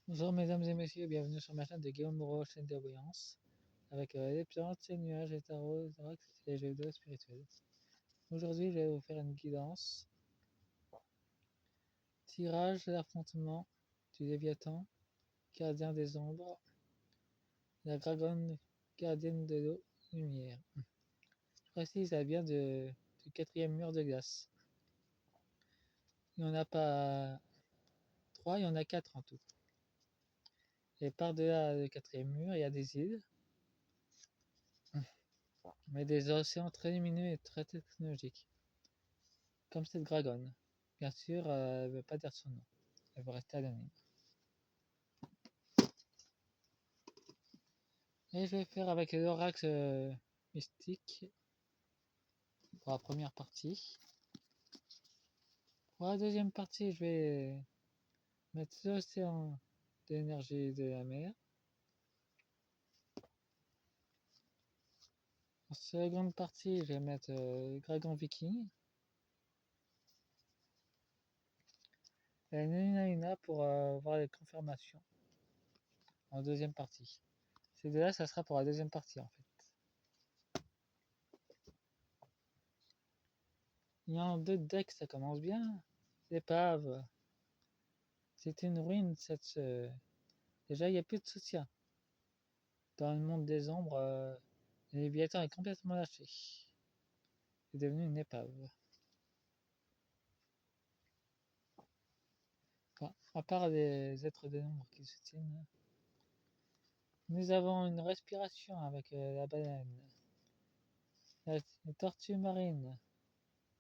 Bonjour mesdames et messieurs, bienvenue sur ma chaîne de Guillaume Moreau, chaîne de voyance, avec les plantes, les nuages, les tarots, les oracles et les jeux vidéo spirituels. Aujourd'hui, je vais vous faire une guidance. Tirage de l'affrontement du Léviathan, gardien des ombres, la dragonne gardienne de l'eau, lumière. Je précise, elle vient du quatrième mur de glace. Il n'y en a pas 3, il y en a 4 en tout. Et par-delà le quatrième mur, il y a des îles, mais des océans très lumineux et très technologiques. Comme cette dragonne. Bien sûr, elle ne veut pas dire son nom. Elle veut rester anonyme. Et je vais faire avec l'oracle mystique pour la première partie. Pour la deuxième partie, je vais mettre l'océan de l'énergie de la mer. En seconde partie, je vais mettre dragon viking. Et Nuna pour voir les confirmations en deuxième partie. Ces deux-là, ça sera pour la deuxième partie en fait. Il y a deux decks, ça commence bien. L'épave. C'est une ruine cette. Déjà, il n'y a plus de soutien. Dans le monde des ombres, le Léviathan est complètement lâché. C'est devenu une épave. Enfin, à part les êtres de l'ombre qui soutiennent, nous avons une respiration avec la baleine. La tortue marine,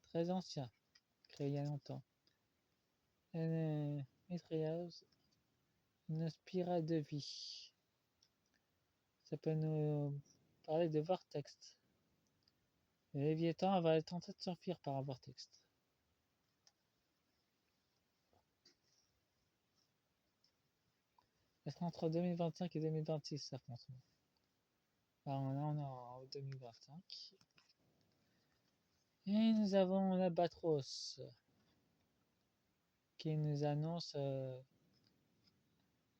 très ancien, créé il y a longtemps. Une mitrailleuse, une spirale de vie. Ça peut nous parler de vortex. Le Léviathan va tenter de s'enfuir par un vortex. Ça sera entre 2025 et 2026, ça, François. Alors là, on est en 2025. Et nous avons l'Albatros qui nous annonce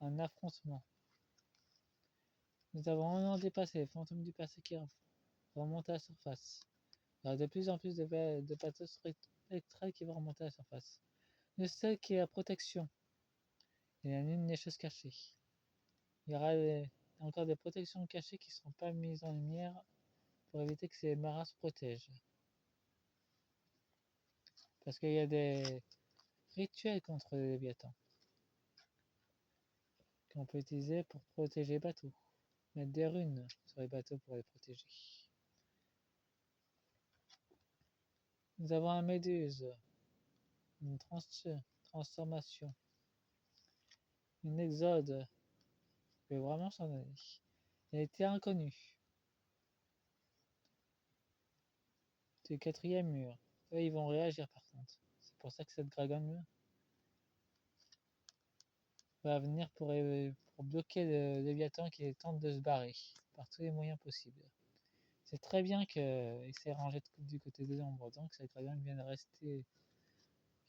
un affrontement. Nous avons un an dépassé, fantôme du passé qui remonte à la surface. Il y aura de plus en plus de bateaux spectrales qui vont remonter à la surface. Le seul qui est la protection. Il y a une des choses cachées. Il y aura encore des protections cachées qui ne seront pas mises en lumière pour éviter que ces marins se protègent. Parce qu'il y a des rituels contre les Léviathans qu'on peut utiliser pour protéger les bateaux. Mettre des runes sur les bateaux pour les protéger. Nous avons la méduse, une transformation, une exode. Je vais vraiment s'en aller. Elle était inconnue. C'est le quatrième mur. Eux, ils vont réagir par contre. C'est pour ça que cette dragonne va venir pour bloquer le Léviathan qui tente de se barrer par tous les moyens possibles. C'est très bien qu'il s'est rangé du côté de l'ombre, donc cette dragonne vient de rester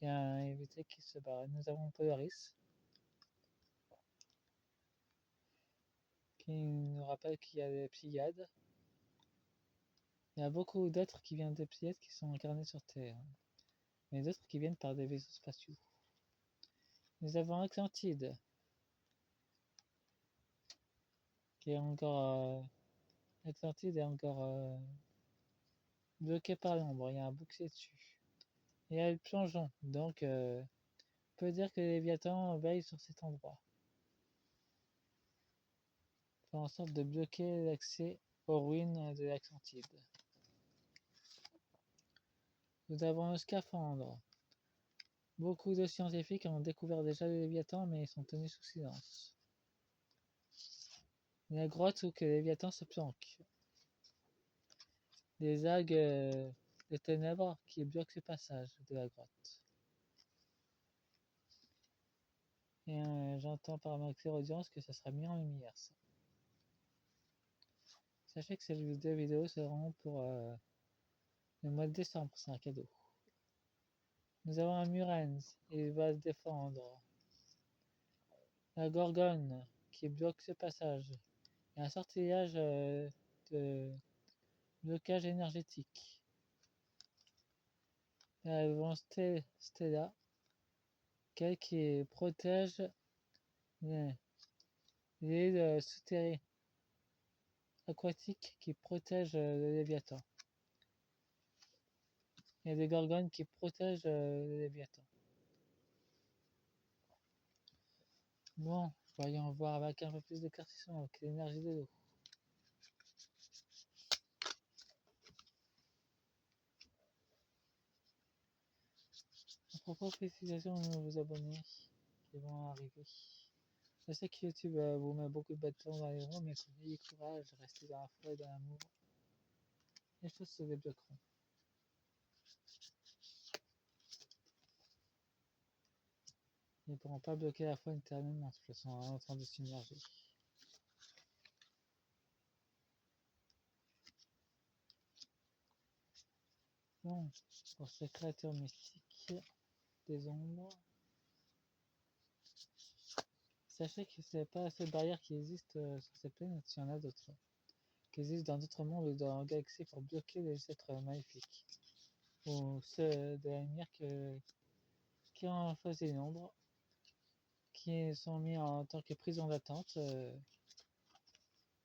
et éviter qu'il se barre. Nous avons Polaris qui nous rappelle qu'il y a des Pléiades. Il y a beaucoup d'êtres qui viennent des Pléiades qui sont incarnés sur Terre, mais d'autres qui viennent par des vaisseaux spatiaux. Nous avons Atlantide, qui est encore. Atlantide est encore bloqué par l'ombre, il y a un bouclier dessus. Et il y a le plongeon, donc on peut dire que les Léviathans veillent sur cet endroit. Faire en sorte de bloquer l'accès aux ruines de l'Atlantide. Nous avons le scaphandre. Beaucoup de scientifiques ont découvert déjà les Léviathans, mais ils sont tenus sous silence. La grotte où que les Léviathans se planquent. Des algues de ténèbres qui bloquent le passage de la grotte. Et j'entends par ma clairaudience que ça sera mis en lumière, ça. Sachez que ces deux vidéos seront pour le mois de décembre, c'est un cadeau. Nous avons un Murens, il va se défendre. la Gorgone qui bloque ce passage. Et un sortilège de blocage énergétique. La Stella, qui protège les îles souterraines aquatiques qui protègent le Léviathan. Il y a des gorgones qui protègent le Léviathan. Bon, voyons voir avec un peu plus d'éclaircissement avec l'énergie de l'eau. À propos, félicitations aux nouveaux abonnés qui vont arriver. Je sais que YouTube vous met beaucoup de bâtons dans les roues, mais ayez courage, restez dans la foi et dans l'amour. Les choses se débloqueront. Ils ne pourront pas bloquer la foi éternellement, de toute façon, en train de s'immerger. Bon, pour ces créatures mystiques des ombres, sachez que ce n'est pas la seule barrière qui existe sur cette planète, il y en a d'autres, qui existent dans d'autres mondes ou dans la galaxie pour bloquer les êtres maléfiques, ou ceux de la lumière qui ont choisi une ombre, qui sont mis en tant que prison d'attente,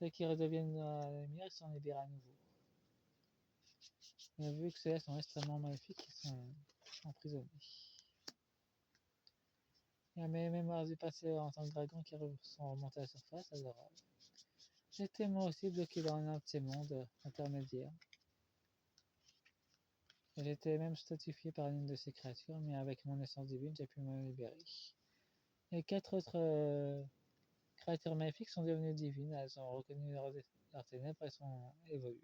dès qu'ils redeviennent la lumière, ils sont libérés à nouveau. Mais vu que ceux-là sont extrêmement maléfiques, ils sont emprisonnés. Il y a mes mémoires du passé en tant que dragon qui sont remontés à la surface, adorable. J'étais moi aussi bloqué dans un de ces mondes intermédiaires. J'étais même statifié par une de ces créatures, mais avec mon essence divine, j'ai pu me libérer. Les 4 autres créatures maléfiques sont devenues divines, elles ont reconnu leurs ténèbres et sont évoluées.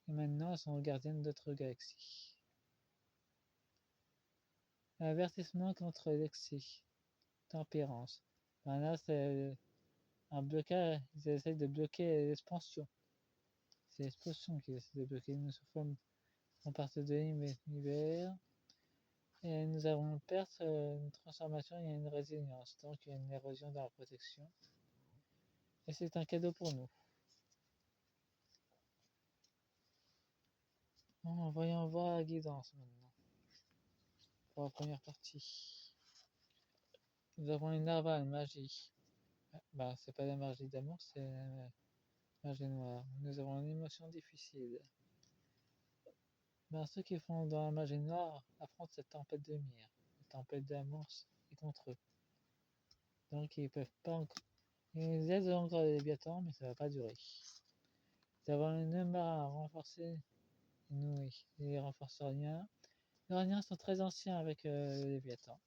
Et maintenant, elles sont gardiennes d'autres galaxies. Avertissement contre l'excès. Tempérance. Ben là, c'est un blocage, ils essayent de bloquer l'expansion. C'est l'expansion qu'ils essaient de bloquer. Nous sommes en partie de l'univers. Et nous avons une perte, une transformation et une résilience. Donc il y a une érosion dans la protection. Et c'est un cadeau pour nous. Bon, voyons voir la guidance maintenant. Pour la première partie. Nous avons une narval magie. Bah, c'est pas la magie d'amour, c'est la magie noire. Nous avons une émotion difficile. Ben, ceux qui font dans la magie noire affrontent cette tempête de lumière. La tempête d'amour est contre eux. Donc ils peuvent pas encore. Ils aident encore les Léviathans, mais ça va pas durer. Nous avons une marin renforcée. Nous, les renforceriens. Les Iraniens sont très anciens avec les Léviathans.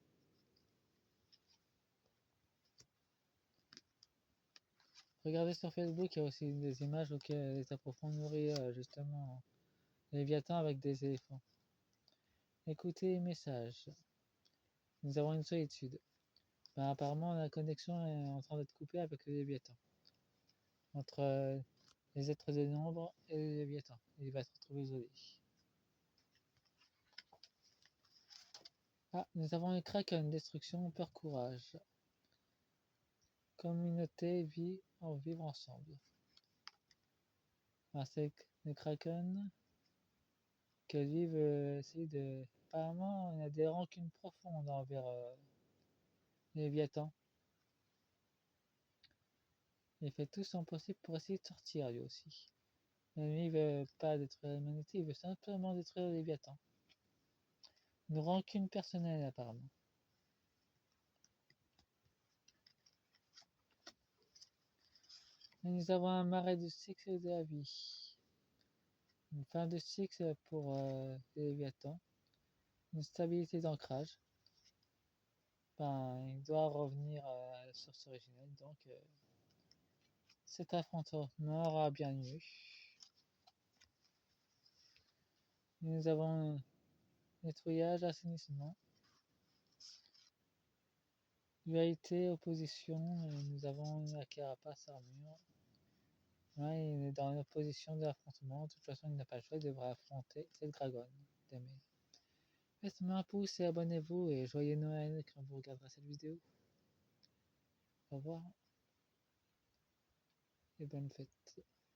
Regardez sur Facebook, il y a aussi des images où les approfonds nourrit justement les Léviathans avec des éléphants. Écoutez les messages. Nous avons une solitude. Ben, apparemment, la connexion est en train d'être coupée avec le Léviathan. Entre les êtres de l'ombre et le Léviathan. Il va se retrouver isolé. Ah, nous avons les Kraken, destruction, peur, courage. Communauté, vie, en vivre ensemble. Ah, c'est les Kraken que lui veut essayer de. Apparemment, il y a des rancunes profondes envers les Léviathans. Il fait tout son possible pour essayer de sortir lui aussi. Mais lui, il veut pas détruire l'humanité, il veut simplement détruire les Léviathans. Une rancune personnelle, apparemment. Et nous avons un marais du cycle de la vie. Une fin de cycle pour les Léviathans. Une stabilité d'ancrage. Ben, il doit revenir à la source originelle, donc cet affrontement aura bien lieu. Nous avons nettoyage, assainissement, dualité, opposition, et nous avons la carapace armure. Là, il est dans l'opposition de l'affrontement, de toute façon il n'a pas le choix, il devra affronter cette dragonne. Faites-moi un pouce et abonnez-vous et joyeux Noël quand vous regarderez cette vidéo. Au revoir et bonne fête.